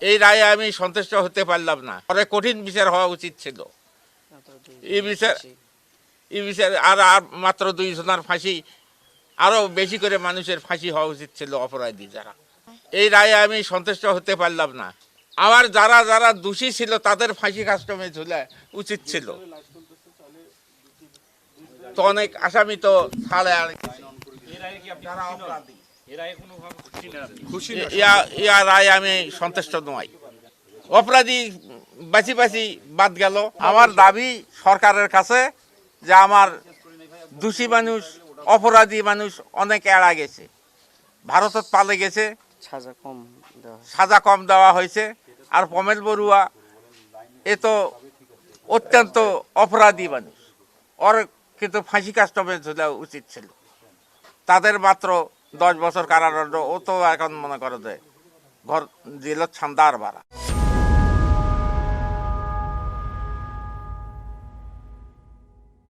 এই রায়ে আমি সন্তুষ্ট হতে পারলাম না। পরে কঠিন বিচার হওয়া উচিত ছিল। এই বিচার আর মাত্র 2 জনের ফাঁসি, আরো বেশি করে মানুষের ফাঁসি হওয়া উচিত ছিল অপরাধী যারা। এই রায়ে আমি সন্তুষ্ট হতে পারলাম না। আবার যারা যারা দোষী ছিল তাদের ফাঁসি কাস্টমে ঝুলা উচিত ছিল। তো অনেক আসামি তো ছাড়ে আর ইয়া রায় আমি সন্তুষ্ট নই। অপরাধী বাঁচি বাঁচি বাদ গেল। আমার দাবি সরকারের কাছে যে আমার দোষী মানুষ, অপরাধী মানুষ অনেক এড়া গেছে, ভারতত পালে গেছে, সাজা কম দেওয়া হয়েছে। আর প্রমেল বড়ুয়া এ তো অত্যন্ত অপরাধী মানুষ, ওর কিন্তু ফাঁসি কাস্টমে ঝোলা উচিত ছিল। তাদের মাত্র 10 বছর কারাদণ্ড, ও তো এখন মনে করো যে ঘর জেলত ছান্দার ভাড়া।